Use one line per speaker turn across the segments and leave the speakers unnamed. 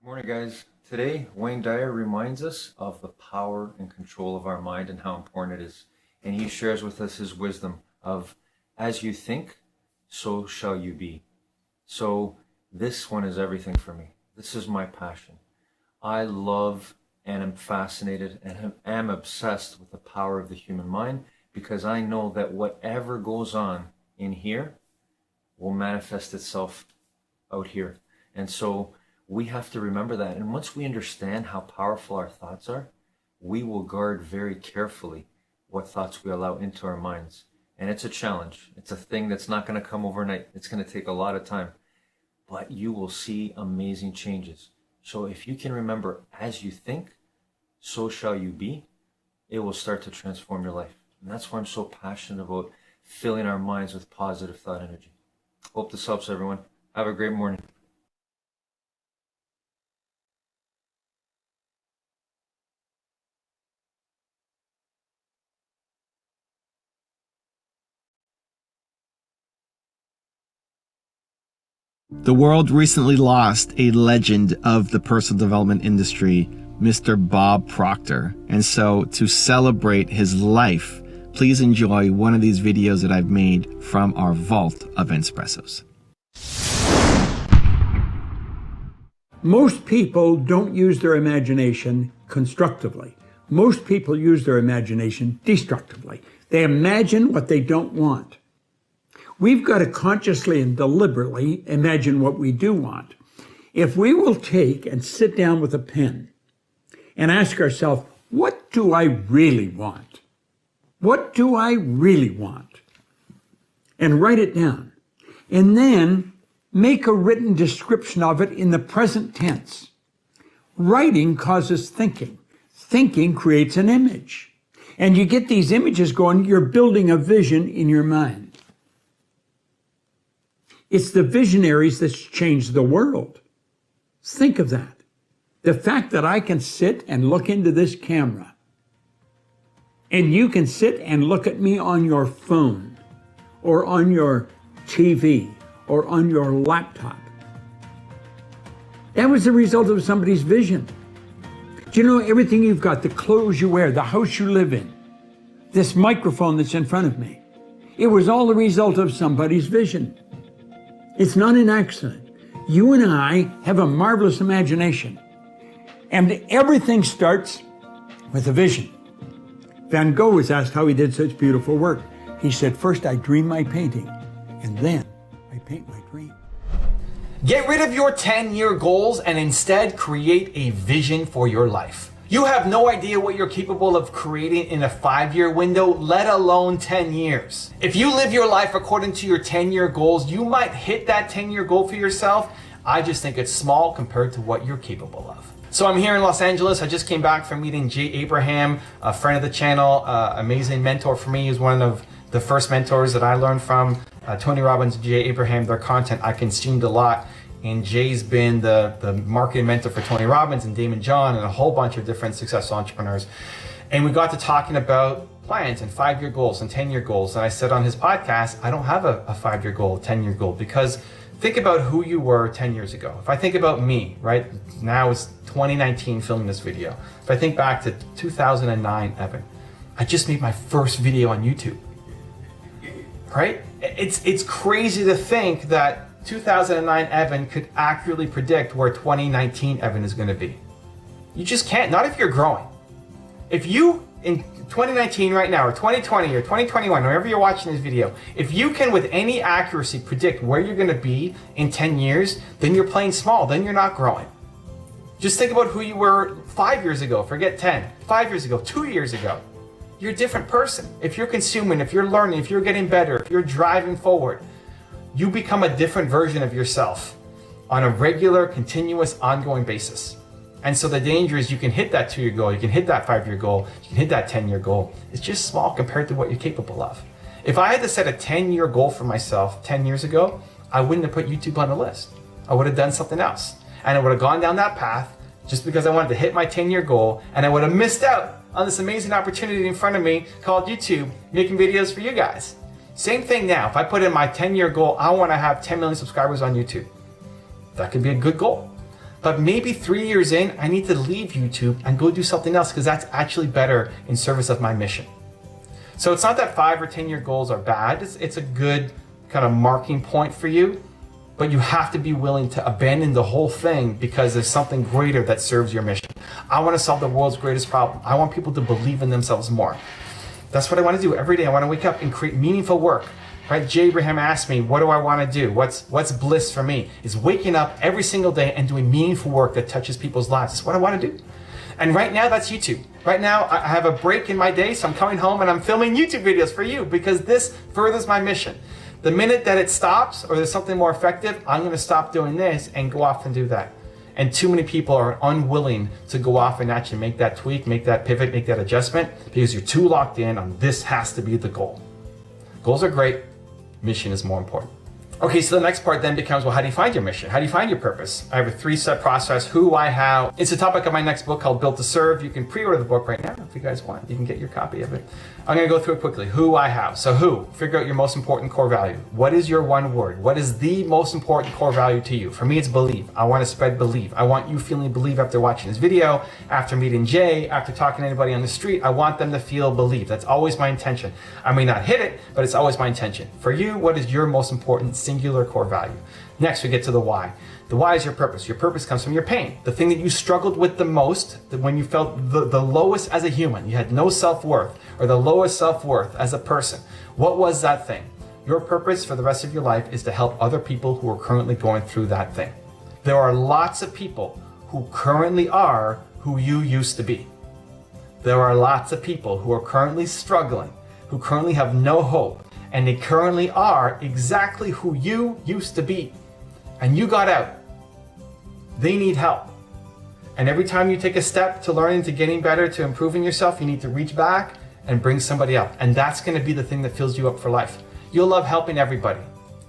Good morning, guys. Today, Wayne Dyer reminds us of the power and control of our mind and how important it is. And he shares with us his wisdom of, as you think, so shall you be. So this one is everything for me. This is my passion. I love and am fascinated and am obsessed with the power of the human mind, because I know that whatever goes on in here will manifest itself out here. And so we have to remember that. And once we understand how powerful our thoughts are, we will guard very carefully what thoughts we allow into our minds. And it's a challenge. It's a thing that's not going to come overnight. It's going to take a lot of time. But you will see amazing changes. So if you can remember, as you think, so shall you be, it will start to transform your life. And that's why I'm so passionate about filling our minds with positive thought energy. Hope this helps, everyone. Have a great morning.
The world recently lost a legend of the personal development industry, Mr. Bob Proctor. And so to celebrate his life, please enjoy one of these videos that I've made from our vault of Inspressos.
Most people don't use their imagination constructively. Most people use their imagination destructively. They imagine what they don't want. We've got to consciously and deliberately imagine what we do want. If we will take and sit down with a pen and ask ourselves, what do I really want? What do I really want? And write it down. And then make a written description of it in the present tense. Writing causes thinking. Thinking creates an image. And you get these images going, you're building a vision in your mind. It's the visionaries that's changed the world. Think of that. The fact that I can sit and look into this camera, and you can sit and look at me on your phone, or on your TV, or on your laptop. That was the result of somebody's vision. Do you know everything you've got, the clothes you wear, the house you live in, this microphone that's in front of me? It was all the result of somebody's vision. It's not an accident. You and I have a marvelous imagination. And everything starts with a vision. Van Gogh was asked how he did such beautiful work. He said, first I dream my painting, and then I paint my dream.
Get rid of your 10-year goals and instead create a vision for your life. You have no idea what you're capable of creating in a 5-year window, let alone 10 years. If you live your life according to your 10-year goals, you might hit that 10-year goal for yourself. I just think it's small compared to what you're capable of. So I'm here in Los Angeles. I just came back from meeting Jay Abraham, a friend of the channel, amazing mentor for me. He's one of the first mentors that I learned from. Tony Robbins and Jay Abraham, their content I consumed a lot. And Jay's been the marketing mentor for Tony Robbins and Damon John and a whole bunch of different successful entrepreneurs. And we got to talking about plans and 5-year goals and 10-year goals. And I said on his podcast, I don't have a 5-year goal, 10-year goal, because think about who you were 10 years ago. If I think about me, right now it's 2019 filming this video. If I think back to 2009, Evan, I just made my first video on YouTube, right? It's crazy to think that 2009 Evan could accurately predict where 2019 Evan is going to be. You just can't, not if you're growing. If you, in 2019 right now, or 2020 or 2021, wherever you're watching this video, if you can with any accuracy predict where you're going to be in 10 years, then you're playing small, then you're not growing. Just think about who you were 5 years ago, forget 10, 5 years ago, 2 years ago. You're a different person. If you're consuming, if you're learning, if you're getting better, if you're driving forward, you become a different version of yourself on a regular, continuous, ongoing basis. And so the danger is you can hit that 2-year goal, you can hit that 5-year goal, you can hit that 10-year goal. It's just small compared to what you're capable of. If I had to set a 10-year goal for myself 10 years ago, I wouldn't have put YouTube on the list. I would have done something else. And I would have gone down that path just because I wanted to hit my 10-year goal, and I would have missed out on this amazing opportunity in front of me called YouTube, making videos for you guys. Same thing now. If I put in my 10-year goal, I want to have 10 million subscribers on YouTube. That could be a good goal. But maybe 3 years in, I need to leave YouTube and go do something else because that's actually better in service of my mission. So it's not that 5 or 10-year goals are bad. It's a good kind of marking point for you, but you have to be willing to abandon the whole thing because there's something greater that serves your mission. I want to solve the world's greatest problem. I want people to believe in themselves more. That's what I want to do every day. I want to wake up and create meaningful work. Right? Jay Abraham asked me, what do I want to do? What's bliss for me? Is waking up every single day and doing meaningful work that touches people's lives. That's what I want to do. And right now, that's YouTube. Right now, I have a break in my day, so I'm coming home and I'm filming YouTube videos for you because this furthers my mission. The minute that it stops or there's something more effective, I'm going to stop doing this and go off and do that. And too many people are unwilling to go off and actually make that tweak, make that pivot, make that adjustment because you're too locked in on this has to be the goal. Goals are great. Mission is more important. Okay, so the next part then becomes, well, how do you find your mission? How do you find your purpose? I have a 3-step process, who, why, how. It's the topic of my next book called Built to Serve. You can pre-order the book right now if you guys want. You can get your copy of it. I'm gonna go through it quickly. Who, why, how. So who, figure out your most important core value. What is your one word? What is the most important core value to you? For me, it's believe. I wanna spread belief. I want you feeling believe after watching this video, after meeting Jay, after talking to anybody on the street. I want them to feel believe. That's always my intention. I may not hit it, but it's always my intention. For you, what is your most important singular core value? Next, we get to the why. The why is your purpose. Your purpose comes from your pain. The thing that you struggled with the most, when you felt the lowest as a human, you had no self-worth, or the lowest self-worth as a person. What was that thing? Your purpose for the rest of your life is to help other people who are currently going through that thing. There are lots of people who currently are who you used to be. There are lots of people who are currently struggling, who currently have no hope, and they currently are exactly who you used to be. And you got out. They need help. And every time you take a step to learning, to getting better, to improving yourself, you need to reach back and bring somebody up. And that's going to be the thing that fills you up for life. You'll love helping everybody.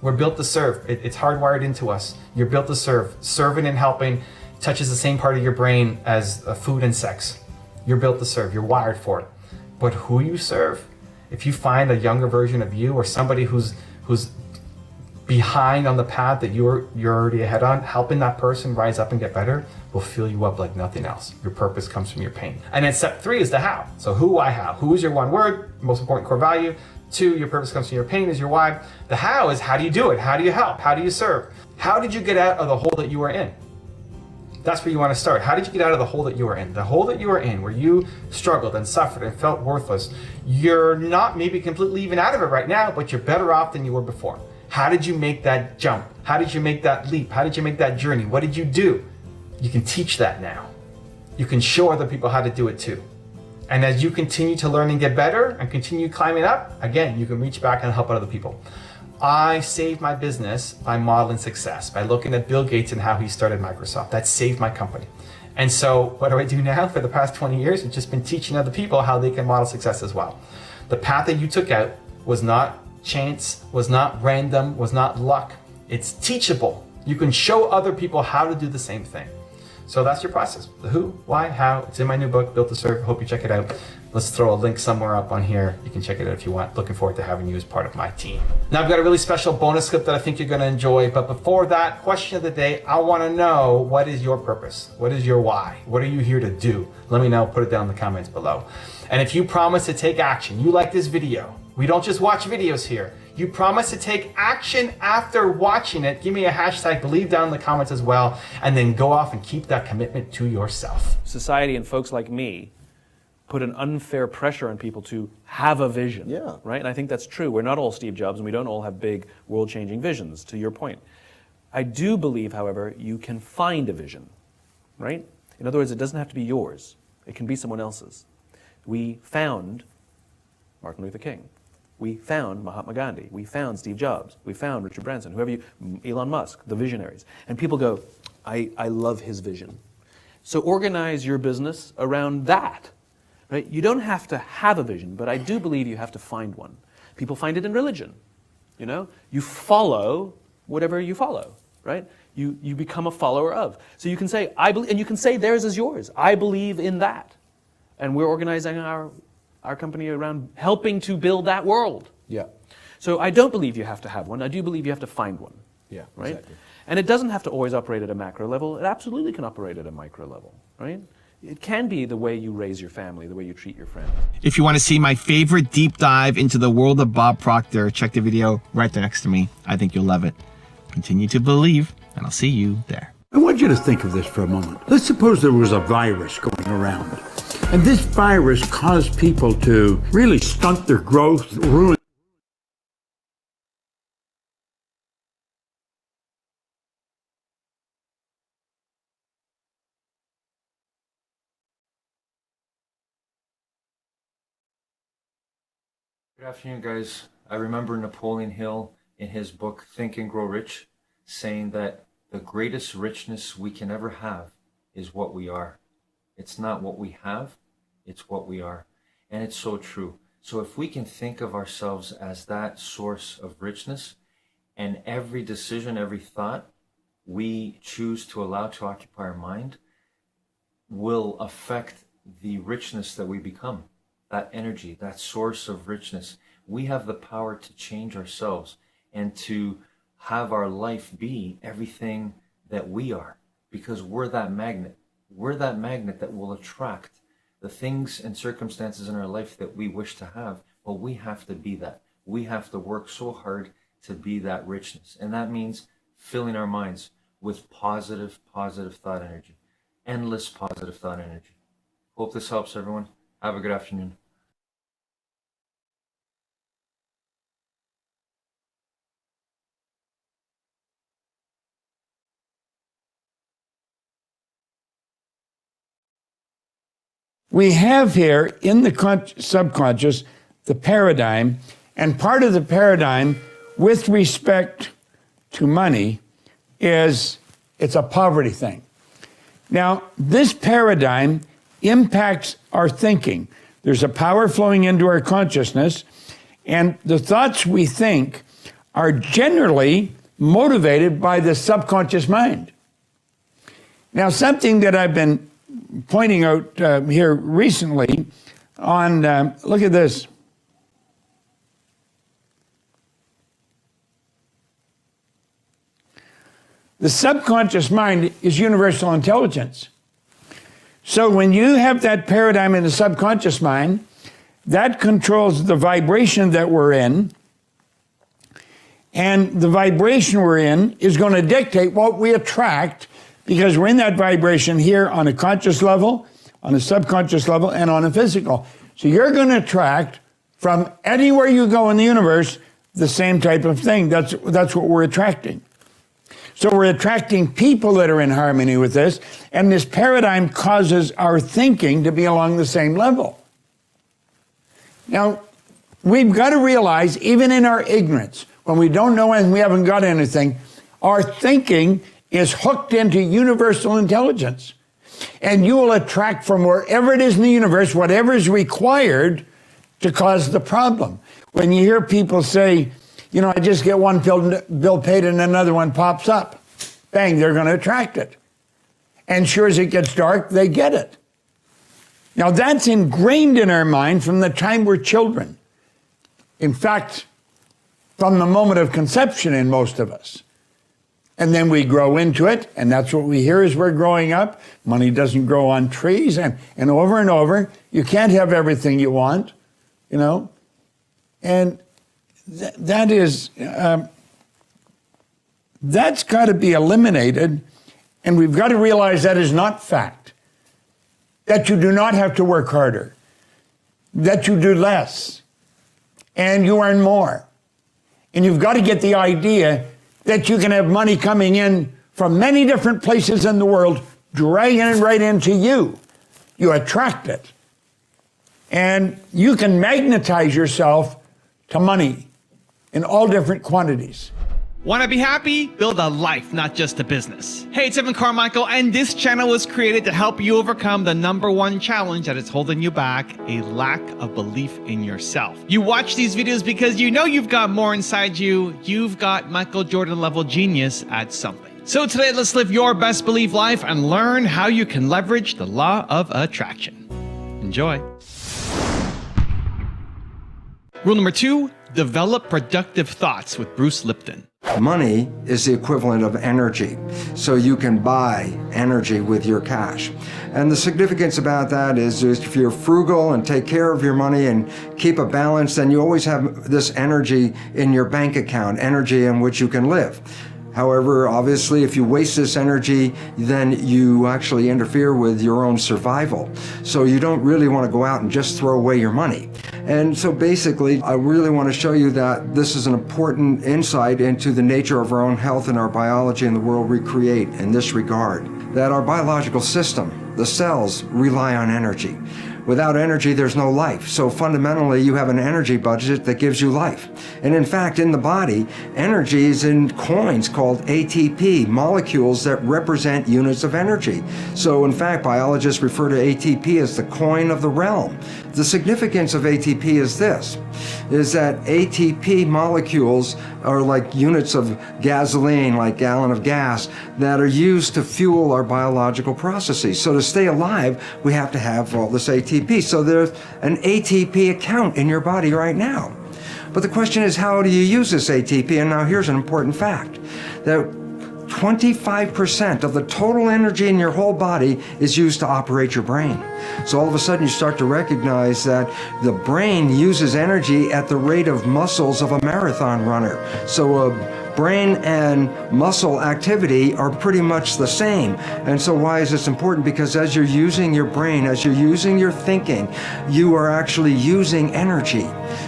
We're built to serve. It's hardwired into us. You're built to serve. Serving and helping touches the same part of your brain as food and sex. You're built to serve. You're wired for it. But who you serve, if you find a younger version of you or somebody who's behind on the path that you're already ahead on, helping that person rise up and get better will fill you up like nothing else. Your purpose comes from your pain. And then step 3 is the how. So who, why, how. Who is your one word, most important core value. 2, your purpose comes from your pain is your why. The how is how do you do it? How do you help? How do you serve? How did you get out of the hole that you were in? That's where you want to start. How did you get out of the hole that you were in? The hole that you were in, where you struggled and suffered and felt worthless. You're not maybe completely even out of it right now, but you're better off than you were before. How did you make that jump? How did you make that leap? How did you make that journey? What did you do? You can teach that now. You can show other people how to do it too. And as you continue to learn and get better and continue climbing up, again, you can reach back and help other people. I saved my business by modeling success, by looking at Bill Gates and how he started Microsoft. That saved my company. And so what do I do now for the past 20 years? I've just been teaching other people how they can model success as well. The path that you took out was not chance, was not random, was not luck. It's teachable. You can show other people how to do the same thing. So that's your process. The who, why, how. It's in my new book, Built to Serve. Hope you check it out. Let's throw a link somewhere up on here. You can check it out if you want. Looking forward to having you as part of my team. Now I've got a really special bonus clip that I think you're going to enjoy. But before that, question of the day, I want to know, what is your purpose? What is your why? What are you here to do? Let me know. Put it down in the comments below. And if you promise to take action, you like this video. We don't just watch videos here. You promise to take action after watching it. Give me a hashtag, believe down in the comments as well, and then go off and keep that commitment to yourself.
Society and folks like me put an unfair pressure on people to have a vision, right? And I think that's true. We're not all Steve Jobs, and we don't all have big world-changing visions, to your point. I do believe, however, you can find a vision, right? In other words, it doesn't have to be yours. It can be someone else's. We found Martin Luther King. We found Mahatma Gandhi. We found Steve Jobs. We found Richard Branson, Elon Musk, the visionaries. And people go, I love his vision. So organize your business around that, right? You don't have to have a vision, but I do believe you have to find one. People find it in religion, you know? You follow whatever you follow, right? You become a follower of. So you can say, and you can say theirs is yours. I believe in that. And we're organizing our company around helping to build that world.
Yeah.
So I don't believe you have to have one. I do believe you have to find one.
Yeah,
right?
exactly.
And it doesn't have to always operate at a macro level. It absolutely can operate at a micro level, right? It can be the way you raise your family, the way you treat your friends.
If you want to see my favorite deep dive into the world of Bob Proctor, check the video right there next to me. I think you'll love it. Continue to believe, and I'll see you there.
I want you to think of this for a moment. Let's suppose there was a virus going around, and this virus caused people to really stunt their growth, ruin.
Good afternoon, guys. I remember Napoleon Hill in his book Think and Grow Rich saying that the greatest richness we can ever have is what we are. It's not what we have, it's what we are. And it's so true. So if we can think of ourselves as that source of richness, and every decision, every thought we choose to allow to occupy our mind will affect the richness that we become. That energy, that source of richness. We have the power to change ourselves and to have our life be everything that we are, because we're that magnet. We're that magnet that will attract the things and circumstances in our life that we wish to have. But we have to be that. We have to work so hard to be that richness. And that means filling our minds with positive thought energy. Endless positive thought energy. Hope this helps, everyone. Have a good afternoon.
We have here in the subconscious the paradigm, and part of the paradigm with respect to money is it's a poverty thing. Now, this paradigm impacts our thinking. There's a power flowing into our consciousness, and the thoughts we think are generally motivated by the subconscious mind. Now, something that I've been pointing out here recently on, look at this. The subconscious mind is universal intelligence. So when you have that paradigm in the subconscious mind, that controls the vibration that we're in, and the vibration we're in is going to dictate what we attract, because we're in that vibration here on a conscious level, on a subconscious level, and on a physical. So you're going to attract from anywhere you go in the universe the same type of thing. That's what we're attracting. So we're attracting people that are in harmony with this, and this paradigm causes our thinking to be along the same level. Now, we've got to realize, even in our ignorance, when we don't know and we haven't got anything, our thinking is hooked into universal intelligence. And you will attract from wherever it is in the universe whatever is required to cause the problem. When you hear people say, you know, I just get one bill paid and another one pops up, bang, they're going to attract it. And sure as it gets dark, they get it. Now that's ingrained in our mind from the time we're children. In fact, from the moment of conception in most of us. And then we grow into it, and that's what we hear as we're growing up. Money doesn't grow on trees, and over. You can't have everything you want, you know. And that is, that's got to be eliminated, and we've got to realize that is not fact. That you do not have to work harder. That you do less, and you earn more. And you've got to get the idea that you can have money coming in from many different places in the world, dragging it right into you. You attract it. And you can magnetize yourself to money in all different quantities.
Want to be happy? Build a life, not just a business. Hey, it's Evan Carmichael, and this channel was created to help you overcome the #1 challenge that is holding you back, a lack of belief in yourself. You watch these videos because you know you've got more inside you. You've got Michael Jordan level genius at something. So today, let's live your best belief life and learn how you can leverage the law of attraction. Enjoy. Rule number 2, develop productive thoughts with Bruce Lipton.
Money is the equivalent of energy, so you can buy energy with your cash. And the significance about that is if you're frugal and take care of your money and keep a balance, then you always have this energy in your bank account, energy in which you can live. However, obviously, if you waste this energy, then you actually interfere with your own survival. So you don't really want to go out and just throw away your money. And so basically, I really want to show you that this is an important insight into the nature of our own health and our biology and the world we create in this regard. That our biological system, the cells, rely on energy. Without energy, there's no life. So fundamentally, you have an energy budget that gives you life. And in fact, in the body, energy is in coins called ATP, molecules that represent units of energy. So in fact, biologists refer to ATP as the coin of the realm. The significance of ATP is this, is that ATP molecules are like units of gasoline, like gallon of gas, that are used to fuel our biological processes. So to stay alive, we have to have all this ATP. So there's an ATP account in your body right now. But the question is, how do you use this ATP? And now here's an important fact, that 25% of the total energy in your whole body is used to operate your brain. So all of a sudden you start to recognize that the brain uses energy at the rate of muscles of a marathon runner. So brain and muscle activity are pretty much the same. And so why is this important? Because as you're using your brain, as you're using your thinking, you are actually using energy.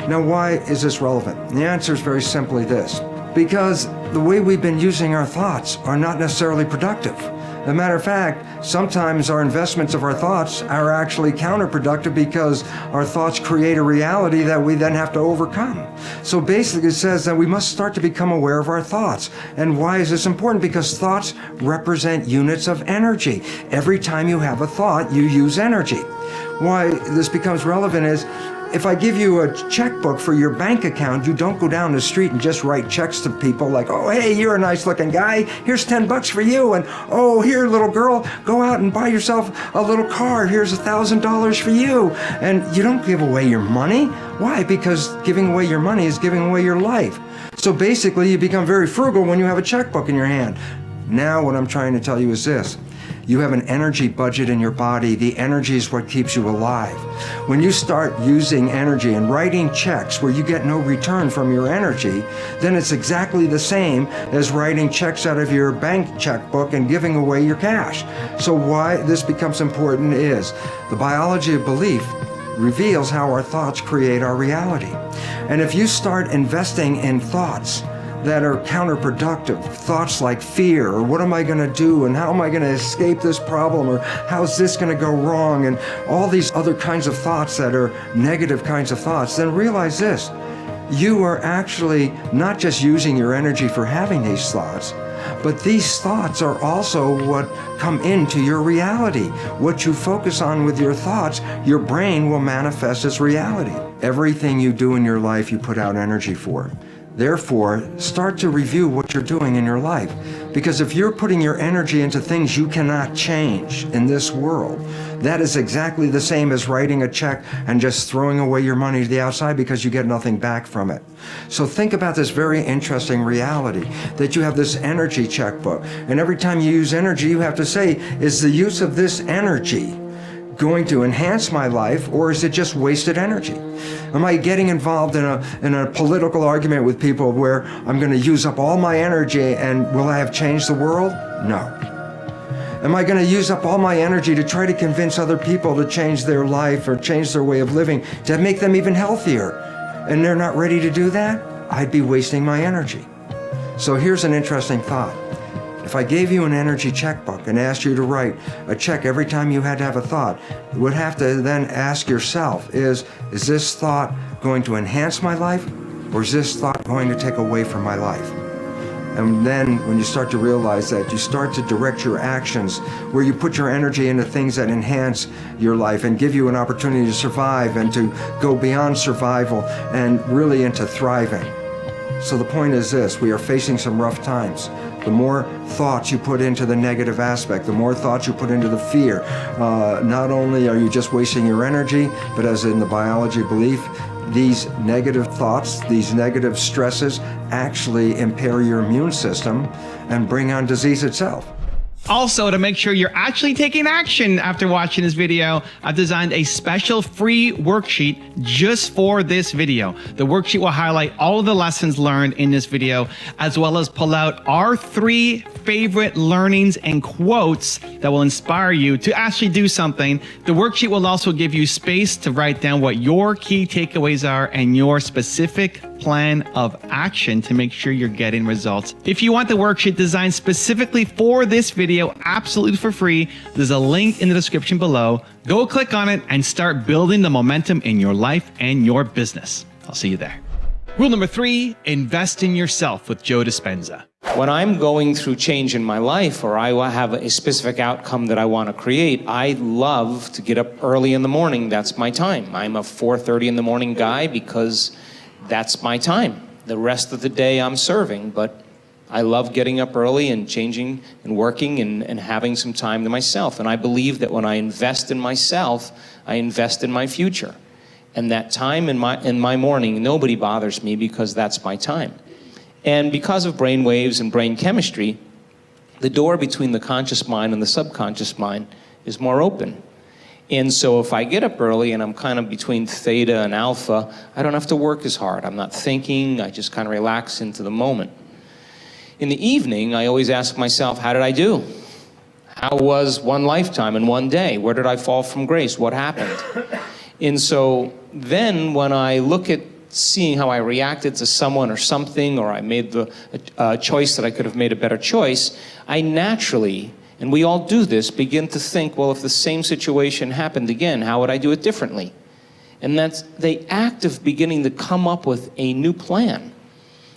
Now, why is this relevant? The answer is very simply this. Because the way we've been using our thoughts are not necessarily productive. As a matter of fact, sometimes our investments of our thoughts are actually counterproductive because our thoughts create a reality that we then have to overcome. So basically it says that we must start to become aware of our thoughts. And why is this important? Because thoughts represent units of energy. Every time you have a thought, you use energy. Why this becomes relevant is, if I give you a checkbook for your bank account, you don't go down the street and just write checks to people like, oh, hey, you're a nice looking guy, here's $10 for you, and oh, here, little girl, go out and buy yourself a little car, here's $1,000 for you. And you don't give away your money. Why? Because giving away your money is giving away your life. So basically, you become very frugal when you have a checkbook in your hand. Now what I'm trying to tell you is this. You have an energy budget in your body. The energy is what keeps you alive. When you start using energy and writing checks where you get no return from your energy, then it's exactly the same as writing checks out of your bank checkbook and giving away your cash. So why this becomes important is the biology of belief reveals how our thoughts create our reality. And if you start investing in thoughts that are counterproductive, thoughts like fear, or what am I going to do, and how am I going to escape this problem, or how's this going to go wrong, and all these other kinds of thoughts that are negative kinds of thoughts, then realize this: you are actually not just using your energy for having these thoughts, but these thoughts are also what come into your reality. What you focus on with your thoughts, your brain will manifest as reality. Everything you do in your life, you put out energy for. Therefore, start to review what you're doing in your life. Because if you're putting your energy into things you cannot change in this world, that is exactly the same as writing a check and just throwing away your money to the outside because you get nothing back from it. So think about this very interesting reality, that you have this energy checkbook. And every time you use energy, you have to say, is the use of this energy going to enhance my life, or is it just wasted energy? Am I getting involved in a political argument with people where I'm going to use up all my energy and will I have changed the world? No. Am I going to use up all my energy to try to convince other people to change their life or change their way of living to make them even healthier, and they're not ready to do that? I'd be wasting my energy. So here's an interesting thought. If I gave you an energy checkbook and asked you to write a check every time you had to have a thought, you would have to then ask yourself, is this thought going to enhance my life, or is this thought going to take away from my life? And then when you start to realize that, you start to direct your actions where you put your energy into things that enhance your life and give you an opportunity to survive and to go beyond survival and really into thriving. So the point is this: we are facing some rough times. The more thoughts you put into the negative aspect, the more thoughts you put into the fear, not only are you just wasting your energy, but as in the biology belief, these negative thoughts, these negative stresses actually impair your immune system and bring on disease itself.
Also, to make sure you're actually taking action after watching this video, I've designed a special free worksheet just for this video. The worksheet will highlight all of the lessons learned in this video, as well as pull out our 3 favorite learnings and quotes that will inspire you to actually do something. The worksheet will also give you space to write down what your key takeaways are and your specific plan of action to make sure you're getting results. If you want the worksheet designed specifically for this video, absolutely for free, there's a link in the description below. Go click on it and start building the momentum in your life and your business. I'll see you there. Rule number 3, invest in yourself with Joe Dispenza.
When I'm going through change in my life, or I have a specific outcome that I want to create, I love to get up early in the morning. That's my time. I'm a 4:30 in the morning guy because that's my time. The rest of the day I'm serving, but I love getting up early and changing and working and having some time to myself. And I believe that when I invest in myself, I invest in my future. And that time in my morning, nobody bothers me because that's my time. And because of brain waves and brain chemistry, the door between the conscious mind and the subconscious mind is more open. And so if I get up early and I'm kind of between theta and alpha, I don't have to work as hard. I'm not thinking, I just kind of relax into the moment. In the evening, I always ask myself, how did I do? How was one lifetime in one day? Where did I fall from grace? What happened? And so then when I look at seeing how I reacted to someone or something, or I made the choice that I could have made a better choice, I naturally, and we all do this, begin to think, well, if the same situation happened again, how would I do it differently? And that's the act of beginning to come up with a new plan.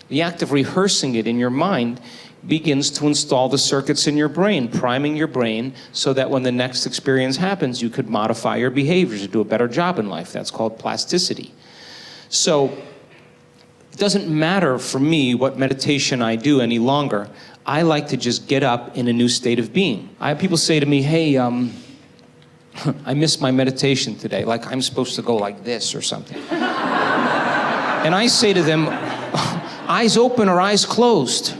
The act of rehearsing it in your mind begins to install the circuits in your brain, priming your brain so that when the next experience happens, you could modify your behaviors to do a better job in life. That's called plasticity. So it doesn't matter for me what meditation I do any longer. I like to just get up in a new state of being. I have people say to me, hey, I missed my meditation today, like I'm supposed to go like this or something. And I say to them, eyes open or eyes closed.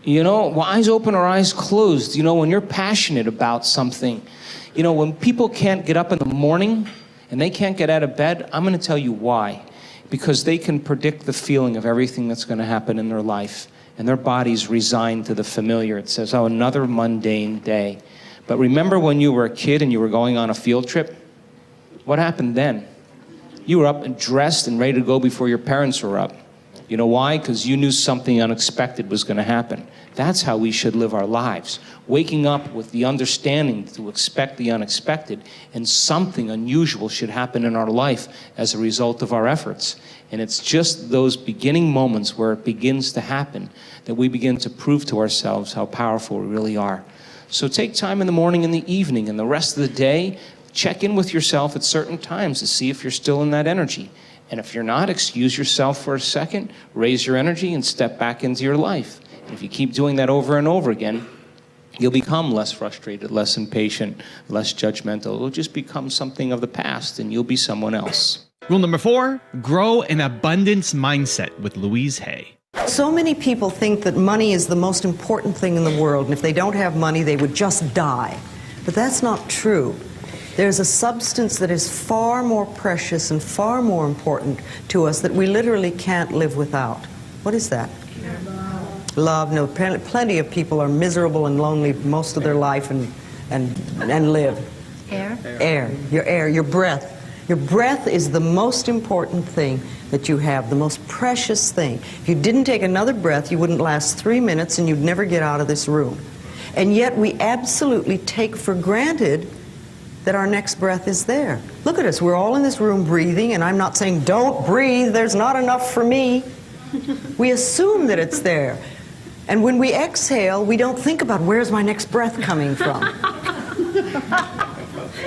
You know, well, eyes open or eyes closed. You know, when you're passionate about something, you know, when people can't get up in the morning and they can't get out of bed, I'm going to tell you why. Because they can predict the feeling of everything that's going to happen in their life. And their body's resigned to the familiar. It says, oh, another mundane day. But remember when you were a kid and you were going on a field trip? What happened then? You were up and dressed and ready to go before your parents were up. You know why? Because you knew something unexpected was going to happen. That's how we should live our lives. Waking up with the understanding to expect the unexpected, and something unusual should happen in our life as a result of our efforts. And it's just those beginning moments where it begins to happen that we begin to prove to ourselves how powerful we really are. So take time in the morning and the evening and the rest of the day, check in with yourself at certain times to see if you're still in that energy. And if you're not, excuse yourself for a second, raise your energy, and step back into your life. And if you keep doing that over and over again, you'll become less frustrated, less impatient, less judgmental. It'll just become something of the past, and you'll be someone else.
Rule number 4, grow an abundance mindset with Louise Hay.
So many people think that money is the most important thing in the world, and if they don't have money, they would just die. But that's not true. There's a substance that is far more precious and far more important to us that we literally can't live without. What is that? Love. No, plenty of people are miserable and lonely most of their life and live.
Air.
Air. Your air, your breath. Your breath is the most important thing that you have, the most precious thing. If you didn't take another breath, you wouldn't last 3 minutes and you'd never get out of this room. And yet we absolutely take for granted that our next breath is there. Look at us, we're all in this room breathing, and I'm not saying don't breathe, there's not enough for me. We assume that it's there. And when we exhale, we don't think about where's my next breath coming from.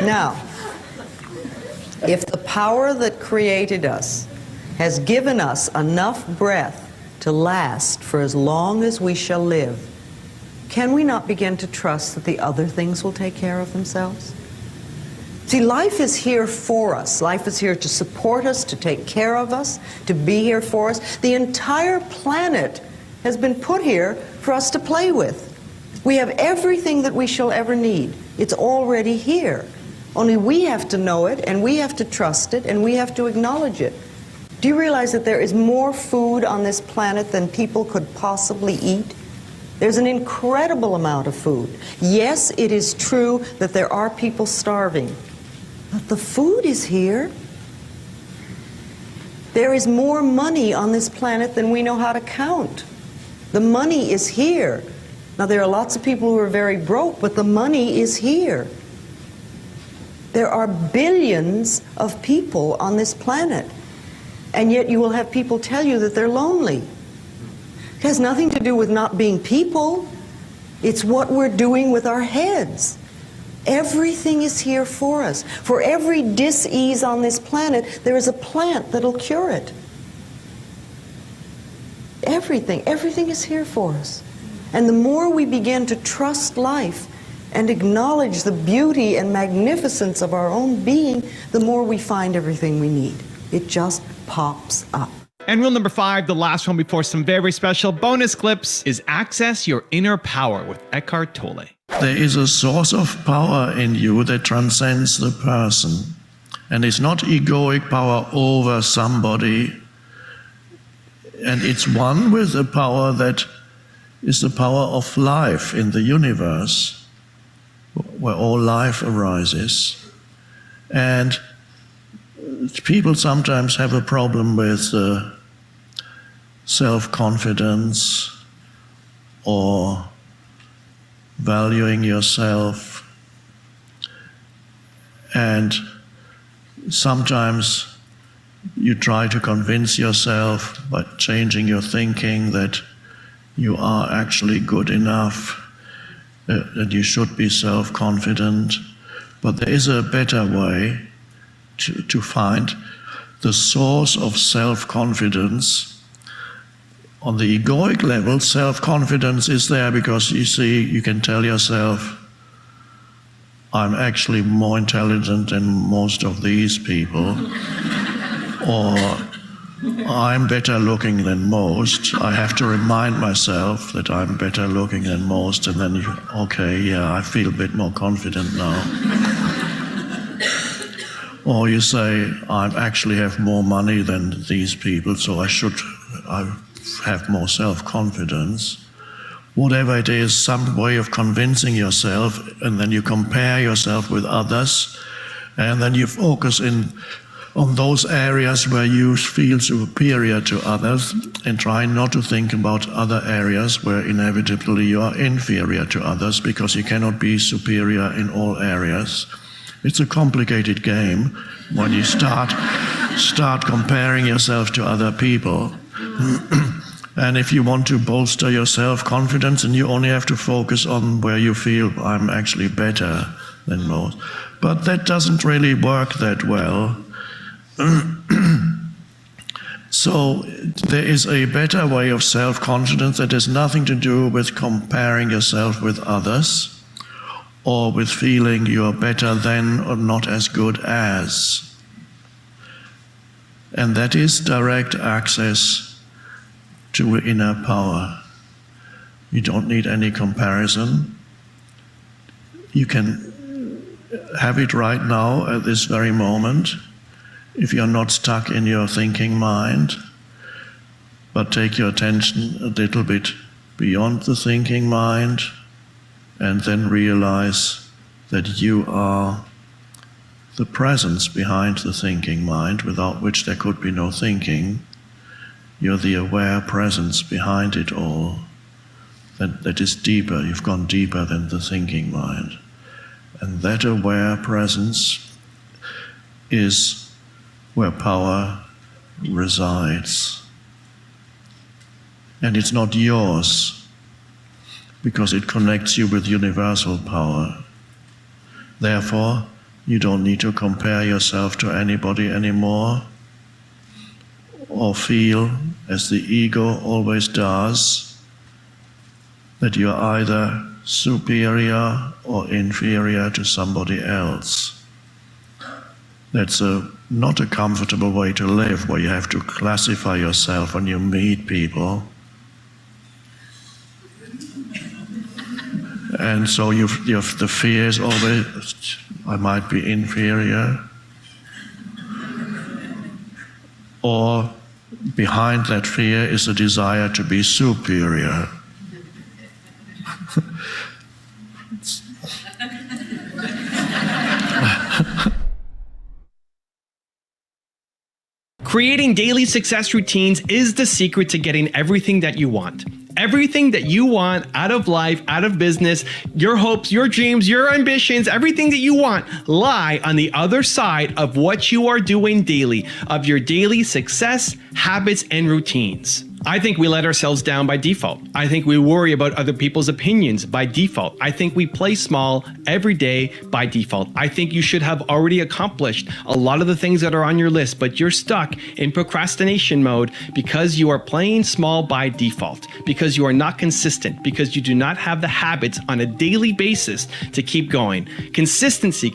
Now, if the power that created us has given us enough breath to last for as long as we shall live, can we not begin to trust that the other things will take care of themselves? See, life is here for us. Life is here to support us, to take care of us, to be here for us. The entire planet has been put here for us to play with. We have everything that we shall ever need. It's already here. Only we have to know it, and we have to trust it, and we have to acknowledge it. Do you realize that there is more food on this planet than people could possibly eat? There's an incredible amount of food. Yes, it is true that there are people starving, but the food is here. There is more money on this planet than we know how to count. The money is here. Now, there are lots of people who are very broke, but the money is here. There are billions of people on this planet, and yet you will have people tell you that they're lonely. It has nothing to do with not being people. It's what we're doing with our heads. Everything is here for us. For every dis-ease on this planet, there is a plant that'll cure it. Everything is here for us. And the more we begin to trust life and acknowledge the beauty and magnificence of our own being, the more we find everything we need. It just pops up.
And rule number 5, the last one before some very special bonus clips, is access your inner power with Eckhart Tolle.
There is a source of power in you that transcends the person. And it's not egoic power over somebody. And it's one with the power that is the power of life in the universe, where all life arises. And people sometimes have a problem with self-confidence or valuing yourself. And sometimes you try to convince yourself by changing your thinking that you are actually good enough, that you should be self-confident. But there is a better way to find the source of self-confidence. On the egoic level, self-confidence is there because you see, you can tell yourself, I'm actually more intelligent than most of these people, or I'm better looking than most. I have to remind myself that I'm better looking than most, and then, okay, yeah, I feel a bit more confident now. Or you say, I actually have more money than these people, so I have more self-confidence. Whatever it is, some way of convincing yourself, and then you compare yourself with others, And then you focus on those areas where you feel superior to others and try not to think about other areas where inevitably you are inferior to others, because you cannot be superior in all areas. It's a complicated game when you start comparing yourself to other people. And if you want to bolster your self-confidence, then you only have to focus on where you feel I'm actually better than most. But that doesn't really work that well. So there is a better way of self-confidence that has nothing to do with comparing yourself with others or with feeling you're better than or not as good as. And that is direct access to inner power. You don't need any comparison. You can have it right now at this very moment, if you're not stuck in your thinking mind, but take your attention a little bit beyond the thinking mind, and then realize that you are the presence behind the thinking mind, without which there could be no thinking. You're the aware presence behind it all. That is deeper. You've gone deeper than the thinking mind. And that aware presence is where power resides. And it's not yours, because it connects you with universal power. Therefore, you don't need to compare yourself to anybody anymore, or feel, as the ego always does, that you're either superior or inferior to somebody else. That's not a comfortable way to live, where you have to classify yourself when you meet people. And so the fear is always, I might be inferior. Or behind that fear is a desire to be superior.
Creating daily success routines is the secret to getting everything that you want. Everything that you want out of life, out of business, your hopes, your dreams, your ambitions, everything that you want lie on the other side of what you are doing daily, of your daily success, habits, and routines. I think we let ourselves down by default. I think we worry about other people's opinions by default. I think we play small every day by default. I think you should have already accomplished a lot of the things that are on your list, but you're stuck in procrastination mode because you are playing small by default, because you are not consistent, because you do not have the habits on a daily basis to keep going. Consistency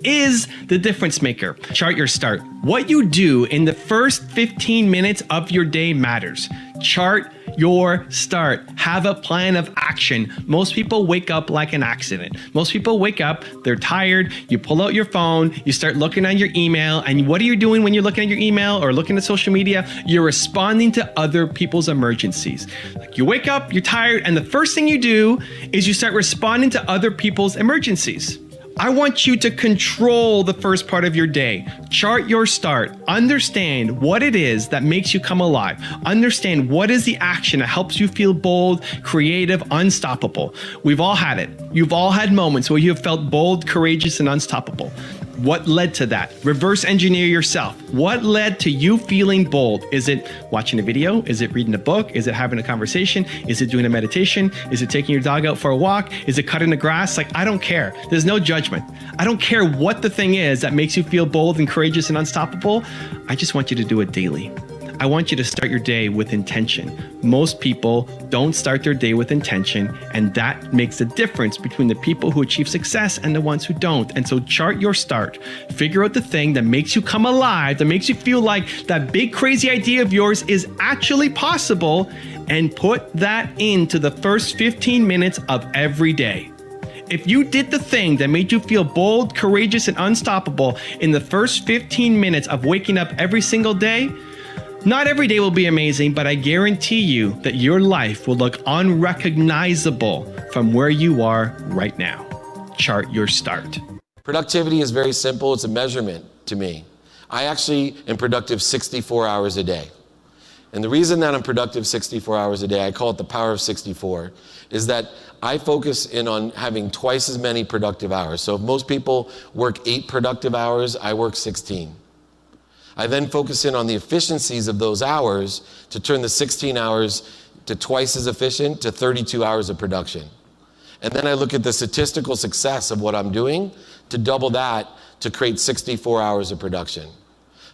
is the difference maker. Chart your start. What you do in the first 15 minutes of your day matters. Chart your start. Have a plan of action. Most people wake up like an accident. Most people wake up, they're tired, you pull out your phone, you start looking at your email, and what are you doing when you're looking at your email or looking at social media? You're responding to other people's emergencies. Like, you wake up, you're tired, and the first thing you do is you start responding to other people's emergencies. I want you to control the first part of your day. Chart your start. Understand what it is that makes you come alive. Understand what is the action that helps you feel bold, creative, unstoppable. We've all had it. You've all had moments where you have felt bold, courageous, and unstoppable. What led to that? Reverse engineer yourself. What led to you feeling bold? Is it watching a video? Is it reading a book? Is it having a conversation? Is it doing a meditation? Is it taking your dog out for a walk? Is it cutting the grass? Like, I don't care. There's no judgment. I don't care what the thing is that makes you feel bold and courageous and unstoppable. I just want you to do it daily. I want you to start your day with intention. Most people don't start their day with intention, and that makes a difference between the people who achieve success and the ones who don't. And so chart your start. Figure out the thing that makes you come alive, that makes you feel like that big crazy idea of yours is actually possible, and put that into the first 15 minutes of every day. If you did the thing that made you feel bold, courageous, and unstoppable in the first 15 minutes of waking up every single day, not every day will be amazing, but I guarantee you that your life will look unrecognizable from where you are right now. Chart your start.
Productivity is very simple. It's a measurement to me. I actually am productive 64 hours a day. And the reason that I'm productive 64 hours a day, I call it the power of 64, is that I focus in on having twice as many productive hours. So if most people work 8 productive hours, I work 16. I then focus in on the efficiencies of those hours to turn the 16 hours to twice as efficient to 32 hours of production. And then I look at the statistical success of what I'm doing to double that to create 64 hours of production.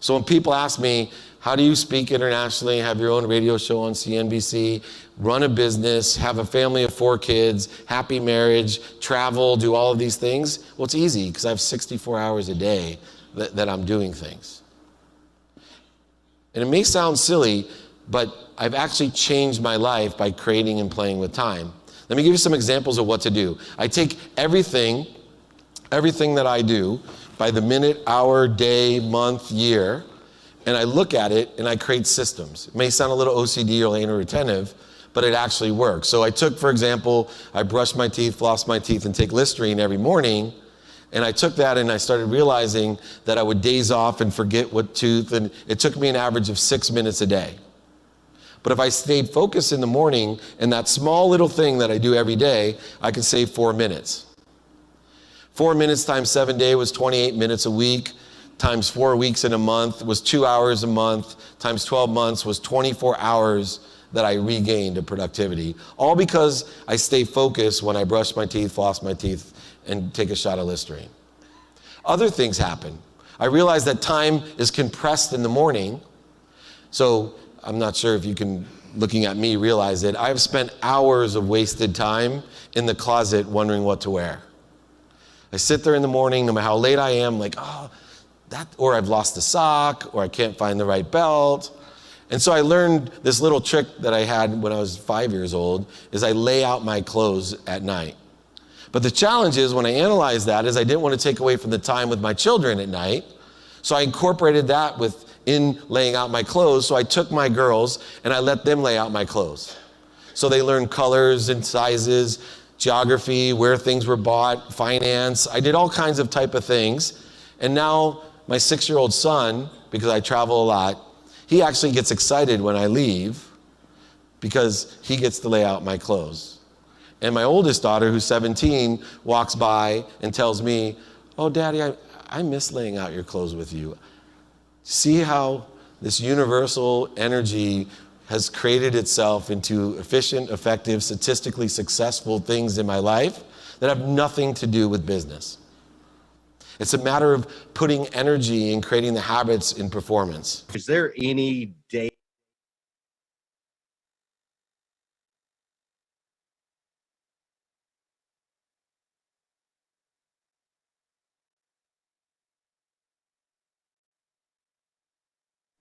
So when people ask me, how do you speak internationally, have your own radio show on CNBC, run a business, have a family of 4 kids, happy marriage, travel, do all of these things? Well, it's easy because I have 64 hours a day that I'm doing things. And it may sound silly, but I've actually changed my life by creating and playing with time. Let me give you some examples of what to do. I take everything that I do by the minute, hour, day, month, year, and I look at it and I create systems. It may sound a little OCD or anal retentive, but it actually works. So I took, for example, I brush my teeth, floss my teeth, and take Listerine every morning. And I took that and I started realizing that I would daze off and forget what tooth, and it took me an average of 6 minutes a day. But if I stayed focused in the morning and that small little thing that I do every day, I could save 4 minutes. 4 minutes times 7 days was 28 minutes a week, times 4 weeks in a month was 2 hours a month, times 12 months was 24 hours that I regained of productivity. All because I stay focused when I brush my teeth, floss my teeth, and take a shot of Listerine. Other things happen. I realize that time is compressed in the morning. So I'm not sure if you can, looking at me, realize it. I've spent hours of wasted time in the closet wondering what to wear. I sit there in the morning, no matter how late I am, like, oh, or I've lost a sock, or I can't find the right belt. And so I learned this little trick that I had when I was 5 years old, is I lay out my clothes at night. But the challenge is, when I analyzed that, is I didn't want to take away from the time with my children at night. So I incorporated that in laying out my clothes. So I took my girls and I let them lay out my clothes. So they learned colors and sizes, geography, where things were bought, finance. I did all kinds of type of things. And now my 6-year-old son, because I travel a lot, he actually gets excited when I leave because he gets to lay out my clothes. And my oldest daughter, who's 17, walks by and tells me, oh, Daddy, I miss laying out your clothes with you. See how this universal energy has created itself into efficient, effective, statistically successful things in my life that have nothing to do with business. It's a matter of putting energy and creating the habits in performance.
Is there any day?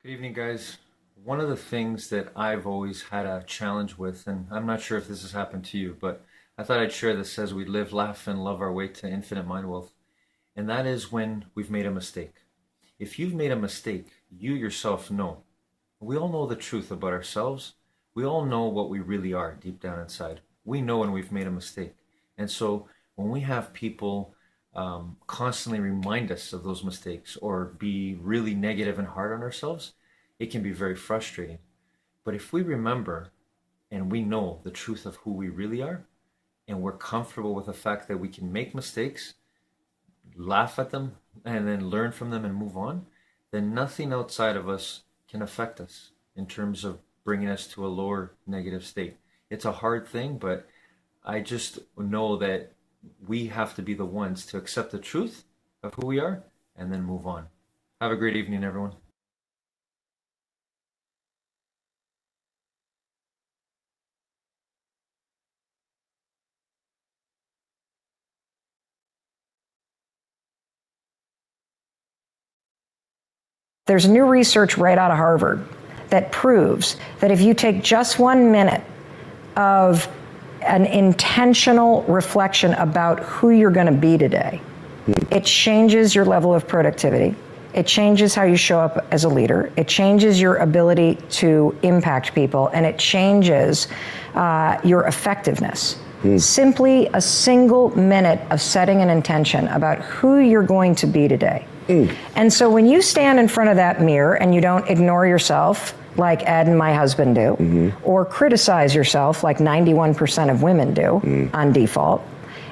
Good evening, guys. One of the things that I've always had a challenge with, and I'm not sure if this has happened to you, but I thought I'd share this as we live, laugh, and love our way to infinite mind wealth. And that is when we've made a mistake. If you've made a mistake, you yourself know. We all know the truth about ourselves. We all know what we really are deep down inside. We know when we've made a mistake. And so when we have people constantly remind us of those mistakes or be really negative and hard on ourselves, it can be very frustrating. But if we remember and we know the truth of who we really are, and we're comfortable with the fact that we can make mistakes, laugh at them, and then learn from them and move on, then nothing outside of us can affect us in terms of bringing us to a lower negative state. It's a hard thing, but I just know that we have to be the ones to accept the truth of who we are and then move on. Have a great evening, everyone.
There's new research right out of Harvard that proves that if you take just 1 minute of an intentional reflection about who you're going to be today, it changes your level of productivity. It changes how you show up as a leader. It changes your ability to impact people, and it changes your effectiveness. Simply a single minute of setting an intention about who you're going to be today. And so when you stand in front of that mirror and you don't ignore yourself like Ed and my husband do, or criticize yourself like 91% of women do on default,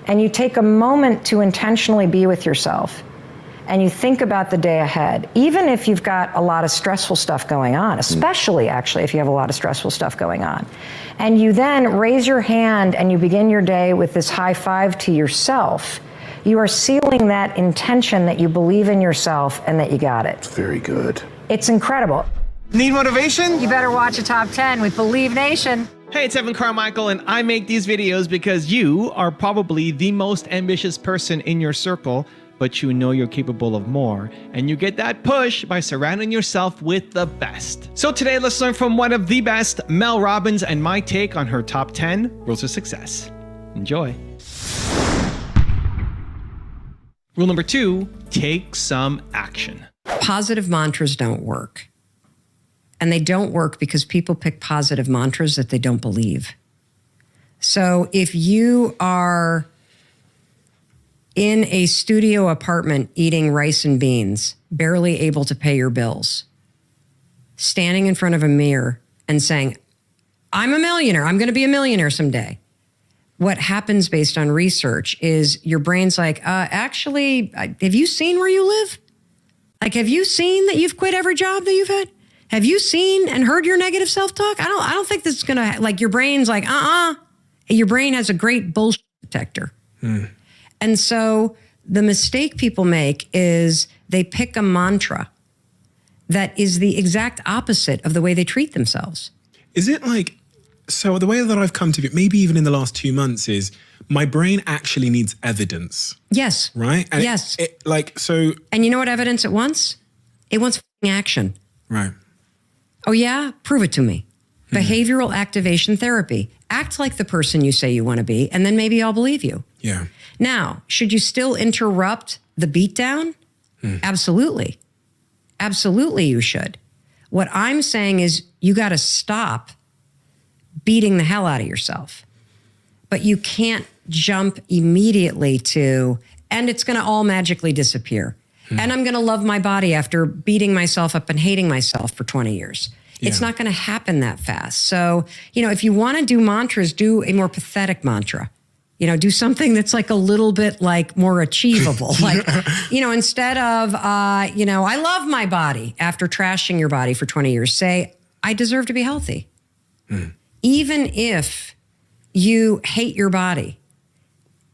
and you take a moment to intentionally be with yourself, and you think about the day ahead, even if you've got a lot of stressful stuff going on, especially actually if you have a lot of stressful stuff going on, and you then raise your hand and you begin your day with this high five to yourself, you are sealing that intention that you believe in yourself and that you got it.
Very good.
It's incredible.
Need motivation?
You better watch a top 10 with Believe Nation.
Hey, it's Evan Carmichael, and I make these videos because you are probably the most ambitious person in your circle, but you know you're capable of more, and you get that push by surrounding yourself with the best. So today, let's learn from one of the best, Mel Robbins, and my take on her top 10 rules of success. Enjoy. Rule number 2, take some action.
Positive mantras don't work. And they don't work because people pick positive mantras that they don't believe. So if you are in a studio apartment eating rice and beans, barely able to pay your bills, standing in front of a mirror and saying, I'm a millionaire, I'm going to be a millionaire someday. What happens based on research is your brain's like, actually, have you seen where you live? Like, have you seen that you've quit every job that you've had? Have you seen and heard your negative self-talk? I don't think this is going to, like, your brain's like, Your brain has a great bullshit detector. And so the mistake people make is they pick a mantra that is the exact opposite of the way they treat themselves.
Is it like, so the way that I've come to it, maybe even in the last 2 months, is my brain actually needs evidence.
Yes.
Right? And
yes.
So.
And you know what evidence it wants? It wants action.
Right.
Oh yeah? Prove it to me. Behavioral activation therapy. Act like the person you say you want to be, and then maybe I'll believe you.
Yeah.
Now, should you still interrupt the beatdown? Absolutely. Absolutely you should. What I'm saying is you got to stop beating the hell out of yourself. But you can't jump immediately to, and it's going to all magically disappear. And I'm going to love my body after beating myself up and hating myself for 20 years. It's not going to happen that fast. So, if you want to do mantras, do a more pathetic mantra. Do something that's like a little bit like more achievable. Like, instead of, I love my body after trashing your body for 20 years, say, I deserve to be healthy. Even if you hate your body,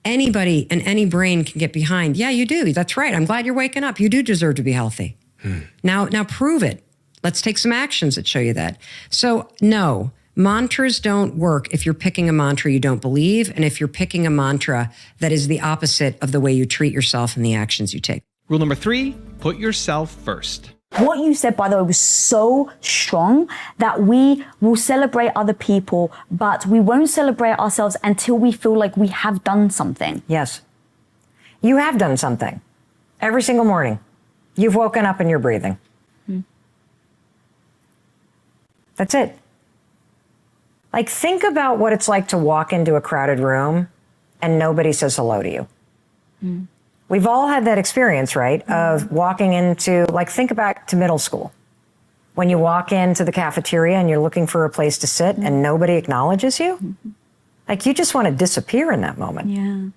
anybody and any brain can get behind. Yeah, you do. That's right. I'm glad you're waking up. You do deserve to be healthy. Now prove it. Let's take some actions that show you that. So no, mantras don't work if you're picking a mantra you don't believe, and if you're picking a mantra that is the opposite of the way you treat yourself and the actions you take.
Rule number 3, put yourself first.
What you said, by the way, was so strong that we will celebrate other people, but we won't celebrate ourselves until we feel like we have done something.
Yes. You have done something. Every single morning. You've woken up and you're breathing. That's it. Like, think about what it's like to walk into a crowded room and nobody says hello to you. We've all had that experience, right? Of walking into, like, think back to middle school. When you walk into the cafeteria and you're looking for a place to sit and nobody acknowledges you. Like, you just want to disappear in that moment.
Yeah.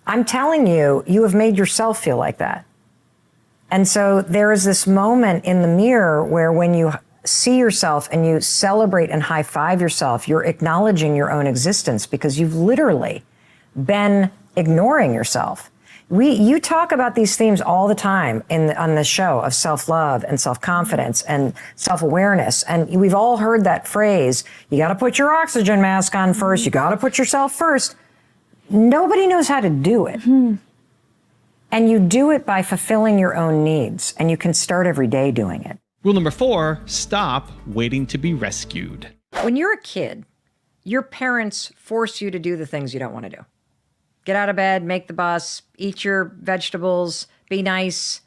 I'm telling you, you have made yourself feel like that. And so there is this moment in the mirror where when you see yourself and you celebrate and high five yourself, you're acknowledging your own existence because you've literally been ignoring yourself. You talk about these themes all the time on the show of self-love and self-confidence and self-awareness. And we've all heard that phrase, you got to put your oxygen mask on first. You got to put yourself first. Nobody knows how to do it. And you do it by fulfilling your own needs. And you can start every day doing it.
Rule number 4, stop waiting to be rescued.
When you're a kid, your parents force you to do the things you don't want to do. Get out of bed, make the bus, eat your vegetables, be nice,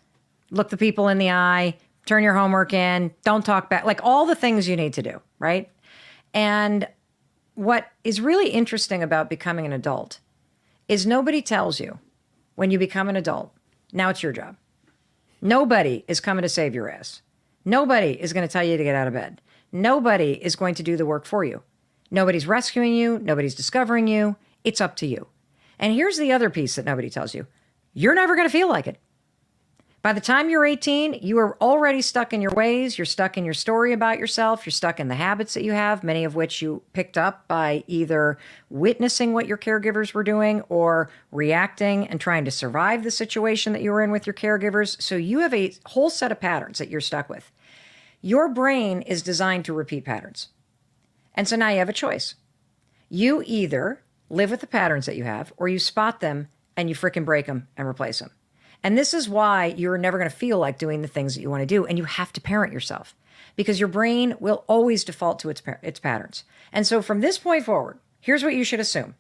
look the people in the eye, turn your homework in, don't talk back, like all the things you need to do, right? And what is really interesting about becoming an adult is nobody tells you when you become an adult, now it's your job. Nobody is coming to save your ass. Nobody is going to tell you to get out of bed. Nobody is going to do the work for you. Nobody's rescuing you. Nobody's discovering you. It's up to you. And here's the other piece that nobody tells you. You're never going to feel like it. By the time you're 18, you are already stuck in your ways. You're stuck in your story about yourself. You're stuck in the habits that you have, many of which you picked up by either witnessing what your caregivers were doing or reacting and trying to survive the situation that you were in with your caregivers. So you have a whole set of patterns that you're stuck with. Your brain is designed to repeat patterns. And so now you have a choice. You either live with the patterns that you have or you spot them and you frickin' break them and replace them. And this is why you're never going to feel like doing the things that you want to do. And you have to parent yourself because your brain will always default to its patterns. And so from this point forward, here's what you should assume.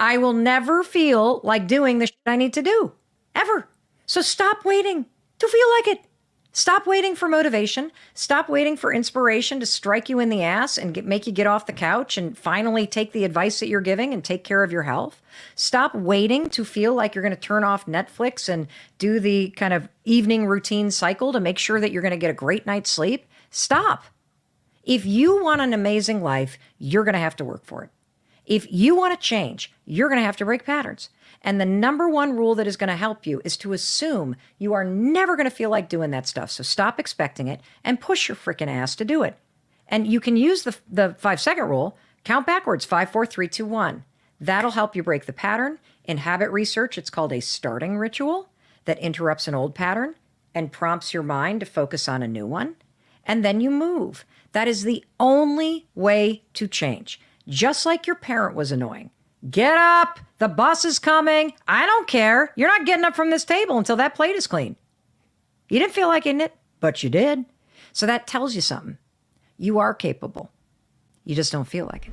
I will never feel like doing the shit I need to do, ever. So stop waiting to feel like it. Stop waiting for motivation. Stop waiting for inspiration to strike you in the ass and make you get off the couch and finally take the advice that you're giving and take care of your health. Stop waiting to feel like you're going to turn off Netflix and do the kind of evening routine cycle to make sure that you're going to get a great night's sleep. Stop. If you want an amazing life, you're going to have to work for it. If you want to change, you're going to have to break patterns. And the number one rule that is going to help you is to assume you are never going to feel like doing that stuff. So stop expecting it and push your freaking ass to do it. And you can use the 5-second rule, count backwards, 5, 4, 3, 2, 1. That'll help you break the pattern. In habit research, it's called a starting ritual that interrupts an old pattern and prompts your mind to focus on a new one. And then you move. That is the only way to change. Just like your parent was annoying. Get up! The bus is coming. I don't care. You're not getting up from this table until that plate is clean. You didn't feel like eating it, but you did. So that tells you something. You are capable. You just don't feel like it.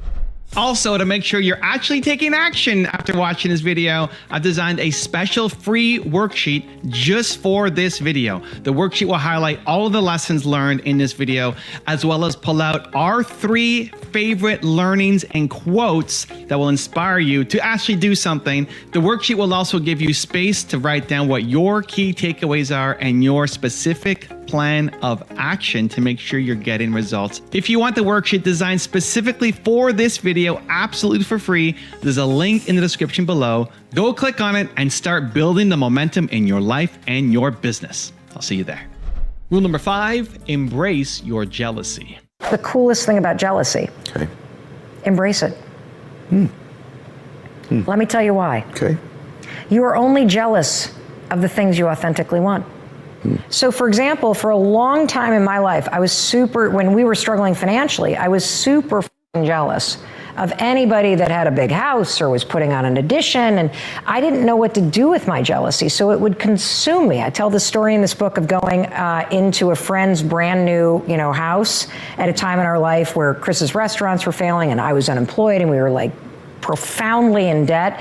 Also, to make sure you're actually taking action after watching this video, I've designed a special free worksheet just for this video. The worksheet will highlight all of the lessons learned in this video, as well as pull out our 3 favorite learnings and quotes that will inspire you to actually do something. The worksheet will also give you space to write down what your key takeaways are and your specific plan of action to make sure you're getting results. If you want the worksheet designed specifically for this video, absolutely for free, there's a link in the description below. Go click on it and start building the momentum in your life and your business. I'll see you there. Rule number 5, embrace your jealousy.
The coolest thing about jealousy.
Okay.
Embrace it. Let me tell you why.
Okay.
You are only jealous of the things you authentically want. So for example, for a long time in my life, when we were struggling financially, I was super jealous of anybody that had a big house or was putting on an addition, and I didn't know what to do with my jealousy, so it would consume me. I tell the story in this book of going into a friend's brand new, house at a time in our life where Chris's restaurants were failing and I was unemployed and we were like profoundly in debt.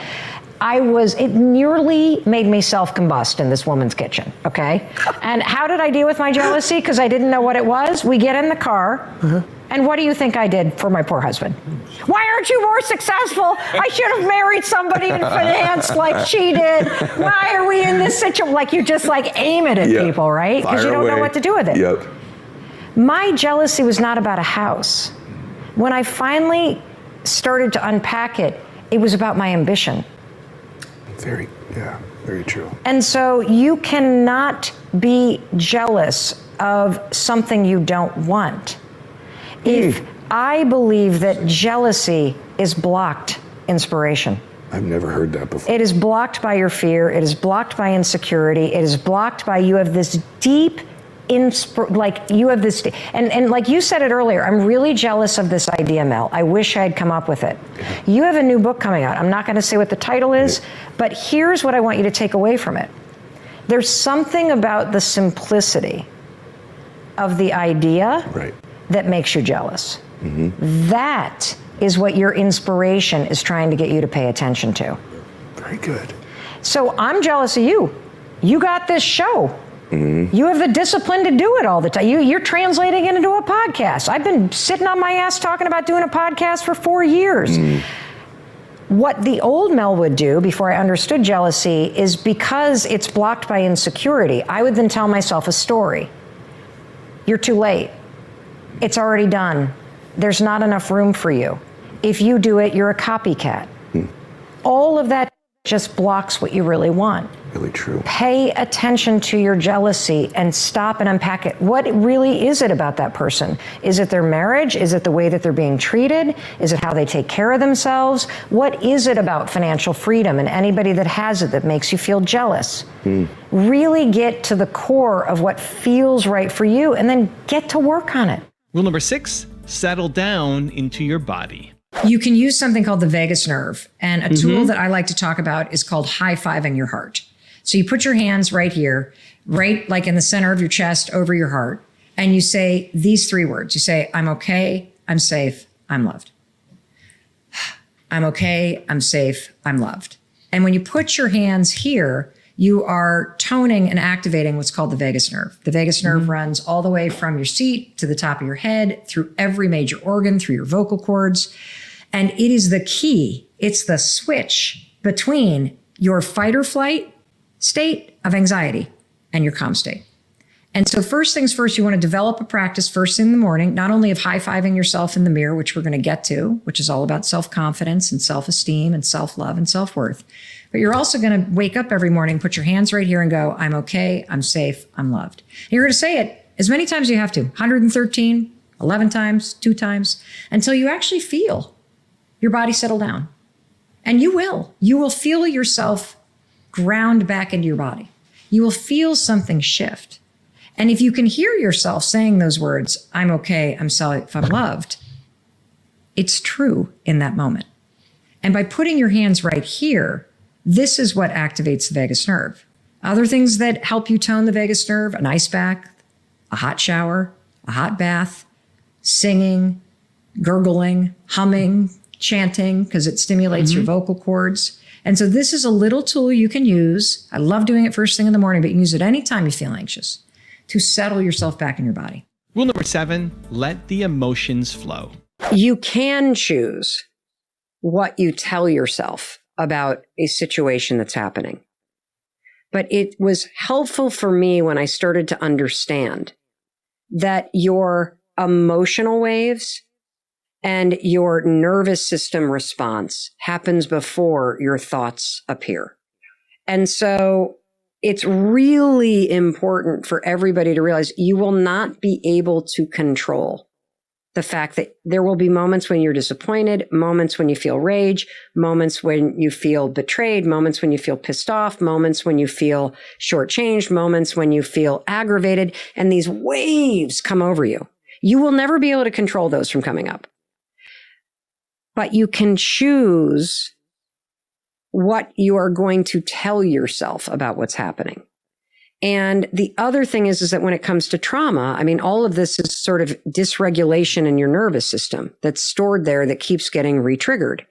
It nearly made me self-combust in this woman's kitchen, okay? And how did I deal with my jealousy? Because I didn't know what it was. We get in the car, and what do you think I did for my poor husband? Why aren't you more successful? I should have married somebody in finance like she did. Why are we in this situation? Like you just aim it at people, right? Because you don't know what to do with it.
Yep.
My jealousy was not about a house. When I finally started to unpack it, it was about my ambition.
Very true.
And so you cannot be jealous of something you don't want. If I believe that jealousy is blocked inspiration.
I've never heard that before.
It is blocked by your fear. It is blocked by insecurity. It is blocked by you have this deep and like you said it earlier, I'm really jealous of this idea, Mel. I wish I had come up with it. You have a new book coming out. I'm not going to say what the title is, but here's what I want you to take away from it. There's something about the simplicity of the idea that makes you jealous. That is what your inspiration is trying to get you to pay attention to.
Very good.
So I'm jealous of you. You got this show. You have the discipline to do it all the time. You're translating it into a podcast. I've been sitting on my ass talking about doing a podcast for 4 years. What the old Mel would do before I understood jealousy is, because it's blocked by insecurity, I would then tell myself a story. You're too late. It's already done. There's not enough room for you. If you do it, you're a copycat. All of that just blocks what you really want.
Really true.
Pay attention to your jealousy and stop and unpack it. What really is it about that person? Is it their marriage? Is it the way that they're being treated? Is it how they take care of themselves? What is it about financial freedom and anybody that has it that makes you feel jealous? Really get to the core of what feels right for you and then get to work on it.
Rule number 6, settle down into your body.
You can use something called the vagus nerve. And a tool that I like to talk about is called high-fiving your heart. So you put your hands right here, right like in the center of your chest over your heart, and you say these 3 words. You say, I'm okay, I'm safe, I'm loved. I'm okay, I'm safe, I'm loved. And when you put your hands here, you are toning and activating what's called the vagus nerve. The vagus nerve runs all the way from your seat to the top of your head, through every major organ, through your vocal cords. And it is the key. It's the switch between your fight or flight state of anxiety and your calm state. And so first things first, you want to develop a practice first thing in the morning, not only of high-fiving yourself in the mirror, which we're going to get to, which is all about self-confidence and self-esteem and self-love and self-worth. But you're also going to wake up every morning, put your hands right here and go, I'm okay, I'm safe, I'm loved. And you're going to say it as many times as you have to, 113, 11 times, 2 times, until you actually feel your body settle down. And you will. You will feel yourself ground back into your body. You will feel something shift. And if you can hear yourself saying those words, I'm okay, I'm safe, I'm loved, it's true in that moment. And by putting your hands right here, this is what activates the vagus nerve. Other things that help you tone the vagus nerve, an ice bath, a hot shower, a hot bath, singing, gurgling, humming, chanting, because it stimulates your vocal cords. And so this is a little tool you can use. I love doing it first thing in the morning, but you can use it anytime you feel anxious to settle yourself back in your body.
Rule number 7, let the emotions flow.
You can choose what you tell yourself about a situation that's happening. But it was helpful for me when I started to understand that your emotional waves and your nervous system response happens before your thoughts appear. And so it's really important for everybody to realize you will not be able to control the fact that there will be moments when you're disappointed, moments when you feel rage, moments when you feel betrayed, moments when you feel pissed off, moments when you feel shortchanged, moments when you feel aggravated, and these waves come over you. You will never be able to control those from coming up. But you can choose what you are going to tell yourself about what's happening. And the other thing is that when it comes to trauma, I mean, all of this is sort of dysregulation in your nervous system that's stored there that keeps getting re-triggered.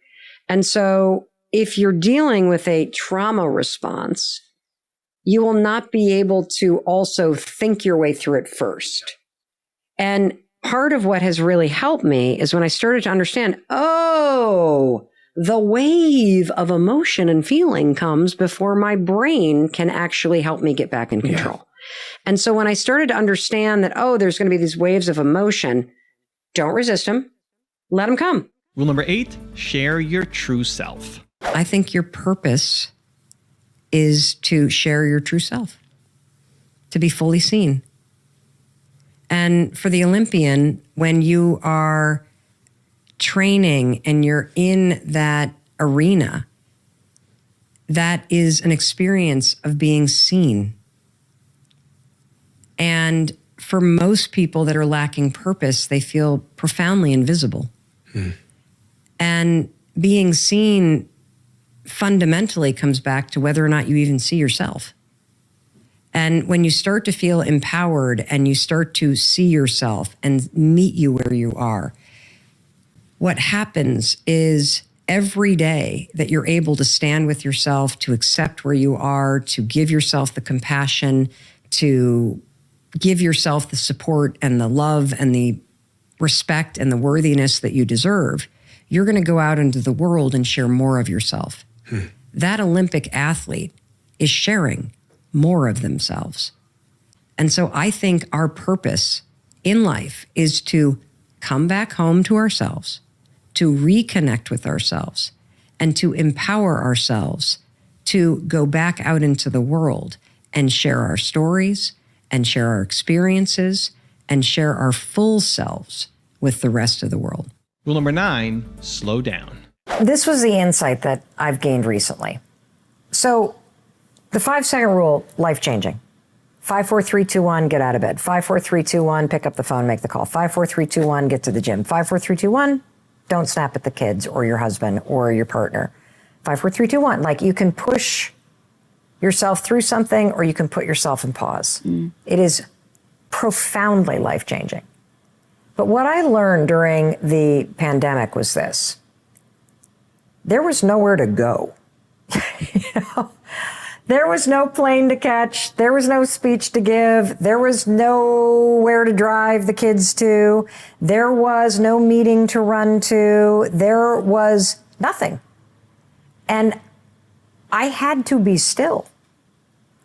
And so if you're dealing with a trauma response, you will not be able to also think your way through it first. And part of what has really helped me is when I started to understand, oh, the wave of emotion and feeling comes before my brain can actually help me get back in control. Yeah. And so when I started to understand that, oh, there's going to be these waves of emotion, don't resist them. Let them come.
Rule number 8, share your true self.
I think your purpose is to share your true self, to be fully seen. And for the Olympian, when you are training and you're in that arena, that is an experience of being seen. And for most people that are lacking purpose, they feel profoundly invisible. And being seen fundamentally comes back to whether or not you even see yourself. And when you start to feel empowered and you start to see yourself and meet you where you are, what happens is every day that you're able to stand with yourself, to accept where you are, to give yourself the compassion,
to give yourself the support and the love and the respect and the worthiness that you deserve, you're going to go out into the world and share more of yourself. That Olympic athlete is sharing more of themselves. And so I think our purpose in life is to come back home to ourselves, to reconnect with ourselves, and to empower ourselves to go back out into the world and share our stories and share our experiences and share our full selves with the rest of the world.
Rule number 9, slow down.
This was the insight that I've gained recently. So the 5-second rule, life-changing. 5, 4, 3, 2, 1, get out of bed. 5, 4, 3, 2, 1, pick up the phone, make the call. 5, 4, 3, 2, 1, get to the gym. 5, 4, 3, 2, 1, don't snap at the kids or your husband or your partner. 5, 4, 3, 2, 1. Like, you can push yourself through something or you can put yourself in pause. It is profoundly life-changing. But what I learned during the pandemic was this. There was nowhere to go. There was no plane to catch. There was no speech to give. There was nowhere to drive the kids to. There was no meeting to run to. There was nothing. And I had to be still.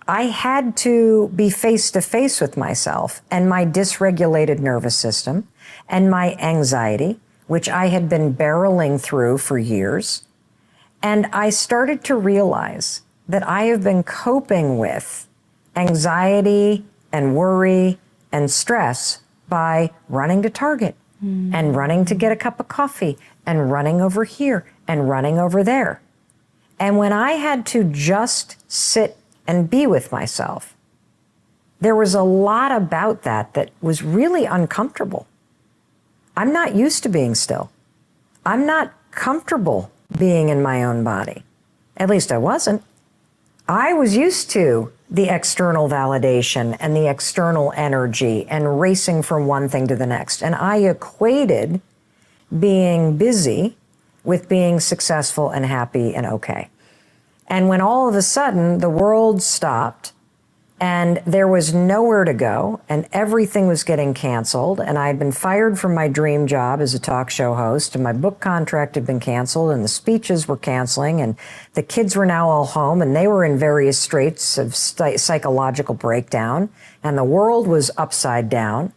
I had to be face to face with myself and my dysregulated nervous system and my anxiety, which I had been barreling through for years. And I started to realize that I have been coping with anxiety and worry and stress by running to Target and running to get a cup of coffee and running over here and running over there. And when I had to just sit and be with myself, there was a lot about that that was really uncomfortable. I'm not used to being still. I'm not comfortable being in my own body. At least I wasn't. I was used to the external validation and the external energy and racing from one thing to the next. And I equated being busy with being successful and happy and okay. And when all of a sudden the world stopped and there was nowhere to go and everything was getting canceled and I'd been fired from my dream job as a talk show host and my book contract had been canceled and the speeches were canceling and the kids were now all home and they were in various straits of psychological breakdown and the world was upside down,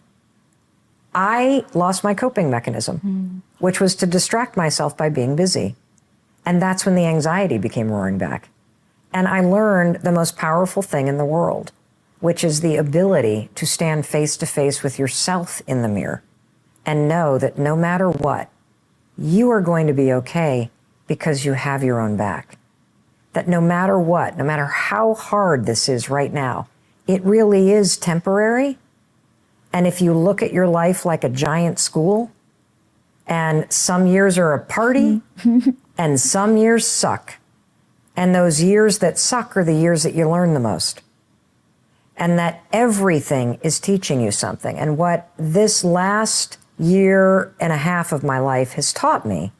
I lost my coping mechanism, which was to distract myself by being busy. And that's when the anxiety became roaring back. And I learned the most powerful thing in the world, which is the ability to stand face to face with yourself in the mirror and know that no matter what, you are going to be okay because you have your own back. That no matter what, no matter how hard this is right now, it really is temporary. And if you look at your life like a giant school, and some years are a party, and some years suck. And those years that suck are the years that you learn the most. And that everything is teaching you something. And what this last year and a half of my life has taught me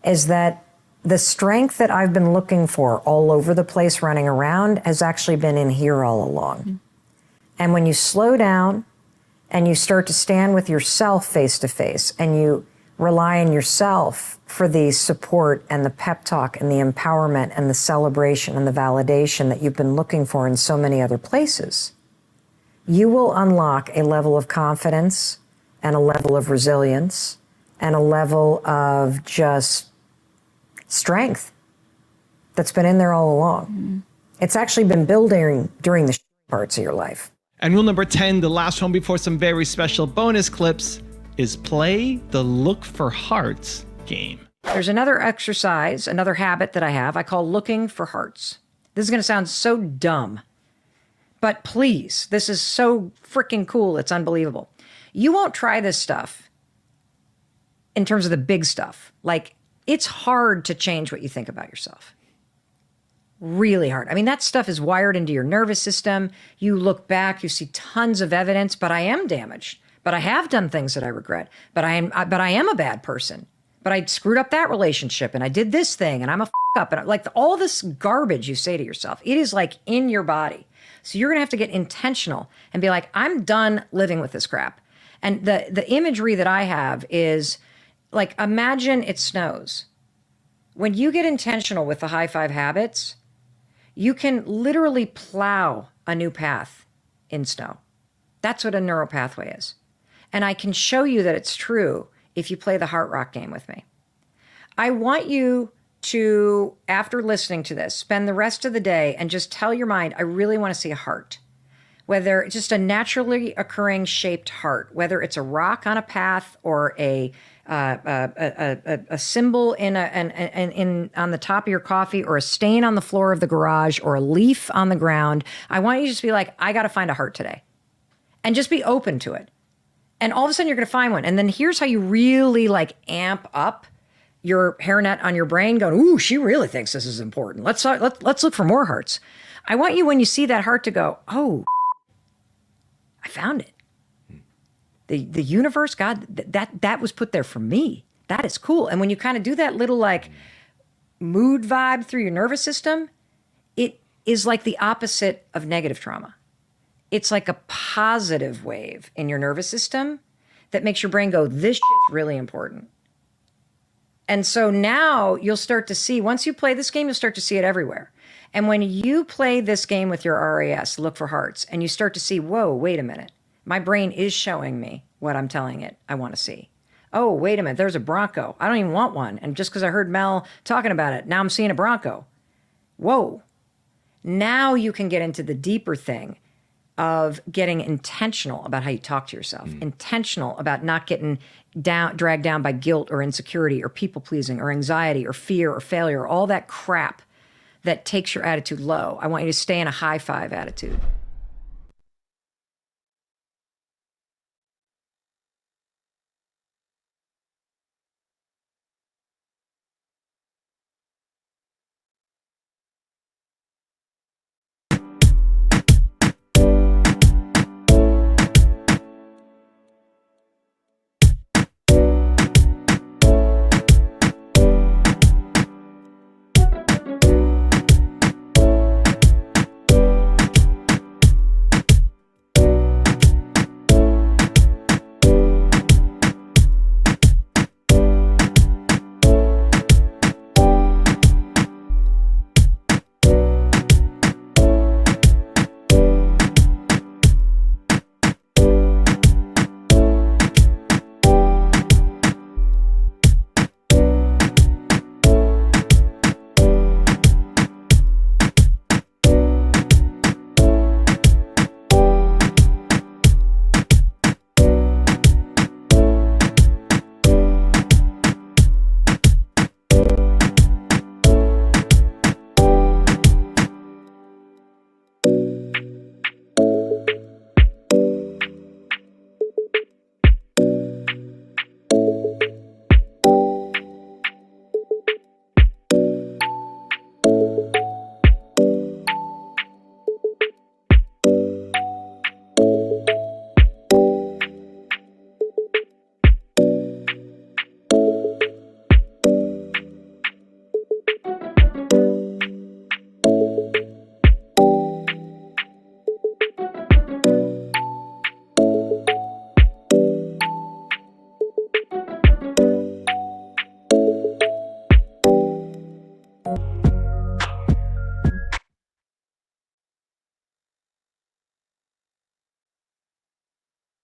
is that the strength that I've been looking for all over the place running around has actually been in here all along. And when you slow down and you start to stand with yourself face to face and you rely on yourself for the support and the pep talk and the empowerment and the celebration and the validation that you've been looking for in so many other places, you will unlock a level of confidence and a level of resilience and a level of just strength that's been in there all along. It's actually been building during the parts of your life.
And rule number 10, the last one before some very special bonus clips, is play the look for hearts game.
There's another exercise, another habit that I have, I call looking for hearts. This is going to sound so dumb, but please, this is so freaking cool. It's unbelievable. You won't try this stuff in terms of the big stuff. Like, it's hard to change what you think about yourself. Really hard. I mean, that stuff is wired into your nervous system. You look back, you see tons of evidence, but I am damaged. But I have done things that I regret. But I am a bad person. but I screwed up that relationship and I did this thing and I'm a up. And like all this garbage you say to yourself, it is like in your body. So you're going to have to get intentional and be like, I'm done living with this crap. And the imagery that I have is like, imagine it snows. When you get intentional with the high five habits, you can literally plow a new path in snow. That's what a neural pathway is. And I can show you that it's true if you play the Heart Rock game with me. I want you to, after listening to this, spend the rest of the day and just tell your mind, I really want to see a heart. Whether it's just a naturally occurring shaped heart, whether it's a rock on a path or a symbol in on the top of your coffee or a stain on the floor of the garage or a leaf on the ground, I want you to just be like, I got to find a heart today. And just be open to it. And all of a sudden you're going to find one. And then here's how you really like amp up your hairnet on your brain going, ooh, she really thinks this is important. Let's look for more hearts. I want you, when you see that heart, to go, oh, I found it. The universe, God, that was put there for me. That is cool. And when you kind of do that little like mood vibe through your nervous system, it is like the opposite of negative trauma. It's like a positive wave in your nervous system that makes your brain go, this shit's really important. And so now you'll start to see, once you play this game, you'll start to see it everywhere. And when you play this game with your RAS, look for hearts, and you start to see, whoa, wait a minute. My brain is showing me what I'm telling it I want to see. Oh, wait a minute, there's a Bronco. I don't even want one. And just because I heard Mel talking about it, now I'm seeing a Bronco. Whoa. Now you can get into the deeper thing of getting intentional about how you talk to yourself, intentional about not getting dragged down by guilt or insecurity or people pleasing or anxiety or fear or failure, all that crap that takes your attitude low. I want you to stay in a high five attitude.